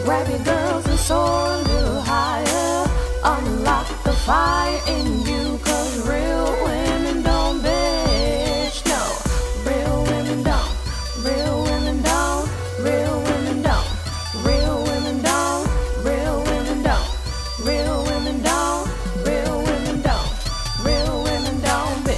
Grab your girls and soar a little higher. Unlock the fire in you, 'cause real women don't bitch. No, real women don't. Real women don't. Real women don't. Real women don't. Real women don't. Real women don't. Real women don't. Real women don't bitch.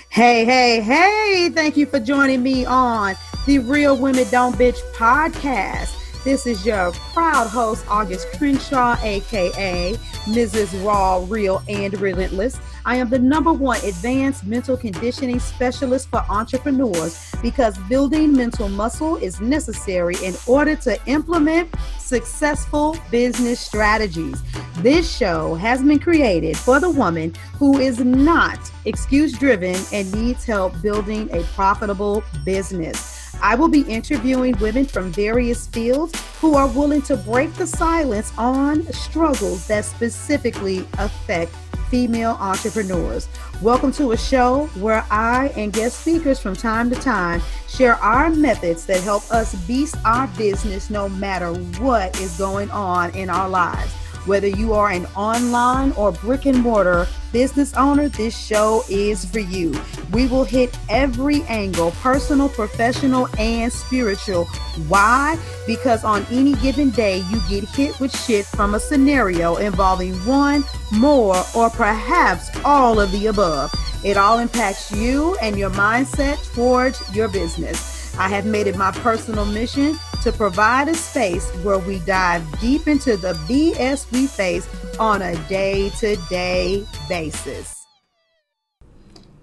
Hey, thank you for joining me on the Real Women Don't Bitch podcast. This is your proud host, August Crenshaw, aka Mrs. Raw, Real, and Relentless. I am the #1 advanced mental conditioning specialist for entrepreneurs because building mental muscle is necessary in order to implement successful business strategies. This show has been created for the woman who is not excuse-driven and needs help building a profitable business. I will be interviewing women from various fields who are willing to break the silence on struggles that specifically affect female entrepreneurs. Welcome to a show where I and guest speakers from time to time share our methods that help us beast our business no matter what is going on in our lives. Whether you are an online or brick and mortar business owner, this show is for you. We will hit every angle, personal, professional, and spiritual. Why? Because on any given day, you get hit with shit from a scenario involving one, more, or perhaps all of the above. It all impacts you and your mindset towards your business. I have made it my personal mission to provide a space where we dive deep into the BS we face on a day-to-day basis.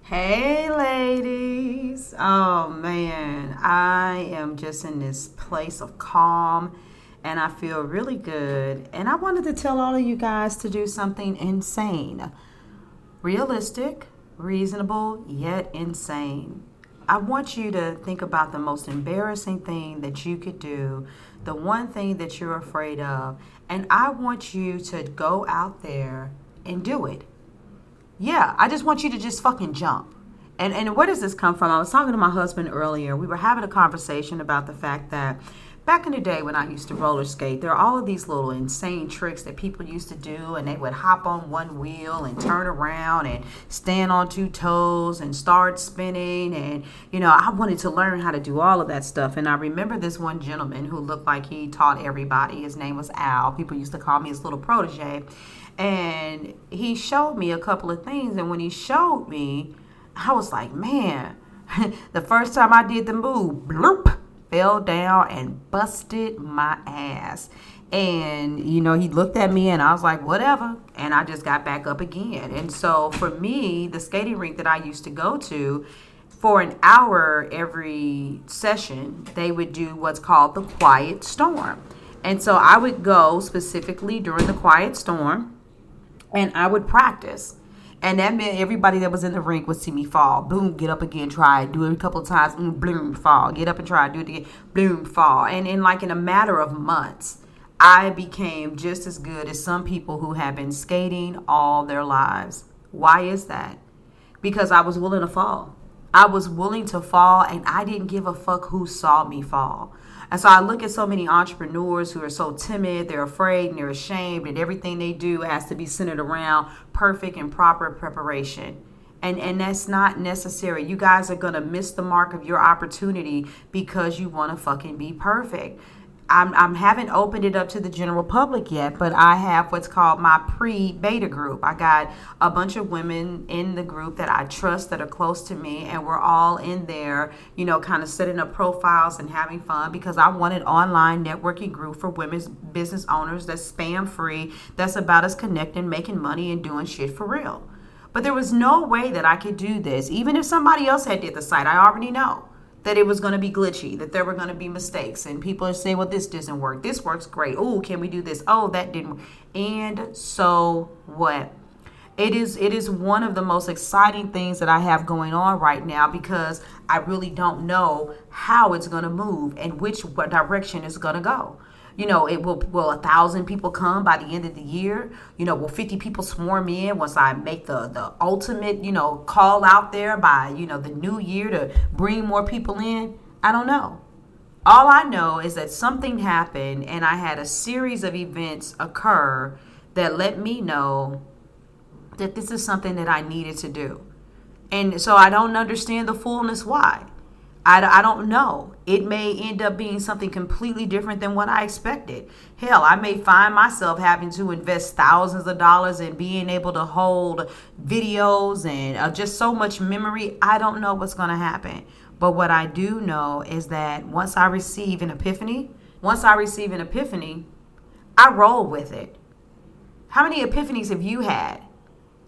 Hey ladies, oh man, I am just in this place of calm and I feel really good. And I wanted to tell all of you guys to do something insane, realistic, reasonable, yet insane. I want you to think about the most embarrassing thing that you could do, the one thing that you're afraid of, and I want you to go out there and do it. Yeah, I just want you to just fucking jump. And where does this come from? I was talking to my husband earlier. We were having a conversation about the fact that back in the day when I used to roller skate, there are all of these little insane tricks that people used to do, and they would hop on one wheel and turn around and stand on two toes and start spinning. And, you know, I wanted to learn how to do all of that stuff. And I remember this one gentleman who looked like he taught everybody. His name was Al. People used to call me his little protege. And he showed me a couple of things. And when he showed me, I was like, man, the first time I did the move, bloop, fell down and busted my ass. And, you know, he looked at me and I was like, whatever. And I just got back up again. And so for me, the skating rink that I used to go to, for an hour every session, they would do what's called the quiet storm. And so I would go specifically during the quiet storm and I would practice. And that meant everybody that was in the rink would see me fall. Boom, get up again, try it. Do it a couple of times. Boom, fall. Get up and try it. Do it again. Boom, fall. And in a matter of months, I became just as good as some people who have been skating all their lives. Why is that? Because I was willing to fall. I was willing to fall, and I didn't give a fuck who saw me fall. And so I look at so many entrepreneurs who are so timid, they're afraid and they're ashamed, and everything they do has to be centered around perfect and proper preparation. And that's not necessary. You guys are going to miss the mark of your opportunity because you want to fucking be perfect. I haven't opened it up to the general public yet, but I have what's called my pre-beta group. I got a bunch of women in the group that I trust that are close to me, and we're all in there, you know, kind of setting up profiles and having fun because I want an online networking group for women's business owners that's spam free, that's about us connecting, making money, and doing shit for real. But there was no way that I could do this. Even if somebody else had did the site, I already know that it was going to be glitchy, that there were going to be mistakes. And people would say, well, this doesn't work. This works great. Oh, can we do this? Oh, that didn't work. And so what? It is one of the most exciting things that I have going on right now because I really don't know how it's going to move and which direction it's going to go. You know, it will 1,000 people come by the end of the year? You know, will 50 people swarm in once I make the ultimate, you know, call out there by, you know, the new year to bring more people in? I don't know. All I know is that something happened and I had a series of events occur that let me know that this is something that I needed to do. And so I don't understand the fullness why. I don't know. It may end up being something completely different than what I expected. Hell, I may find myself having to invest thousands of dollars in being able to hold videos and just so much memory. I don't know what's going to happen. But what I do know is that once I receive an epiphany, I roll with it. How many epiphanies have you had?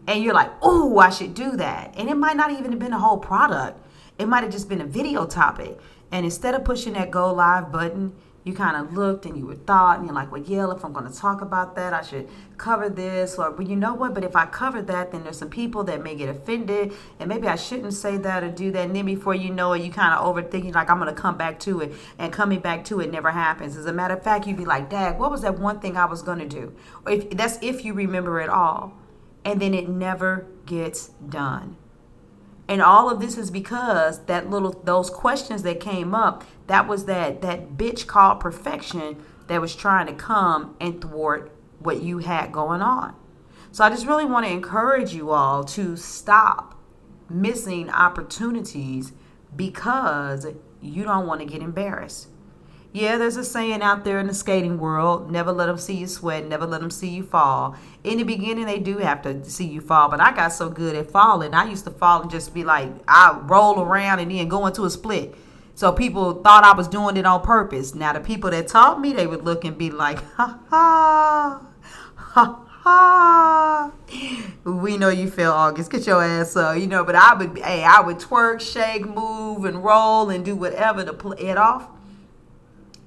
And you're like, oh, I should do that. And it might not even have been a whole product. It might have just been a video topic. And instead of pushing that go live button, you kind of looked and you were thought, and you're like, well, yeah, if I'm going to talk about that, I should cover this. Or, well, you know what? But if I cover that, then there's some people that may get offended. And maybe I shouldn't say that or do that. And then before you know it, you kind of overthinking, like, I'm going to come back to it. And coming back to it never happens. As a matter of fact, you'd be like, Dad, what was that one thing I was going to do? Or if you remember it all. And then it never gets done. And all of this is because those questions that came up, that was that bitch called perfection that was trying to come and thwart what you had going on. So I just really want to encourage you all to stop missing opportunities because you don't want to get embarrassed. Yeah, there's a saying out there in the skating world, never let them see you sweat, never let them see you fall. In the beginning, they do have to see you fall, but I got so good at falling. I used to fall and just be like, I roll around and then go into a split. So people thought I was doing it on purpose. Now, the people that taught me, they would look and be like, ha, ha, ha, ha. We know you feel August. Get your ass up, but I would twerk, shake, move, and roll and do whatever to play it off.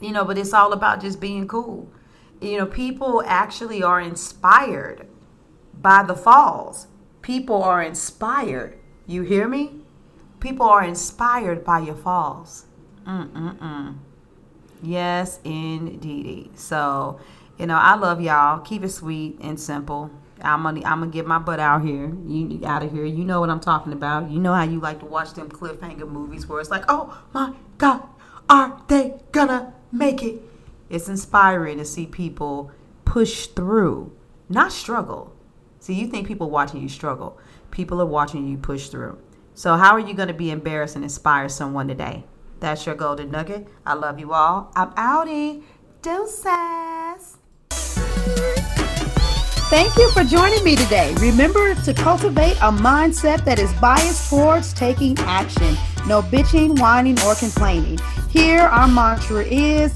But it's all about just being cool. People actually are inspired by the falls. People are inspired. You hear me? People are inspired by your falls. Yes, indeed. So, I love y'all. Keep it sweet and simple. I'm gonna get my butt out here. You out of here. You know what I'm talking about. You know how you like to watch them cliffhanger movies where it's like, oh my God, are they gonna make it? It's inspiring to see people push through, not struggle. See, you think people watching you struggle. People are watching you push through. So how are you going to be embarrassed and inspire someone today? That's your golden nugget. I love you all. I'm outie. Deuces. Thank you for joining me today. Remember to cultivate a mindset that is biased towards taking action. No bitching, whining, or complaining. Here, our mantra is,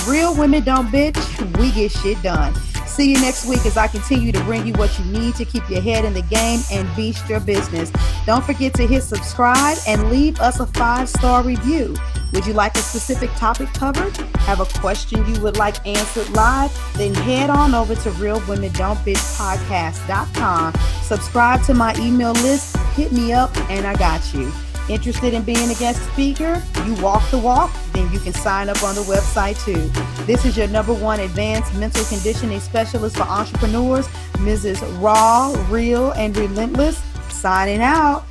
real women don't bitch, we get shit done. See you next week as I continue to bring you what you need to keep your head in the game and beast your business. Don't forget to hit subscribe and leave us a 5-star review. Would you like a specific topic covered? Have a question you would like answered live? Then head on over to realwomen.don't bitch podcast.com. Subscribe to my email list, hit me up, and I got you. Interested in being a guest speaker? You walk the walk? Then you can sign up on the website too. This is your #1 advanced mental conditioning specialist for entrepreneurs, Mrs. Raw, Real, and Relentless. Signing out.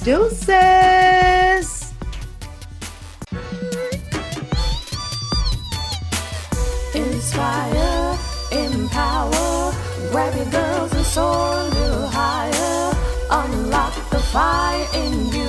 Deuces! Inspire, empower, grab your girls and soar a little higher. Unlock the fire in you.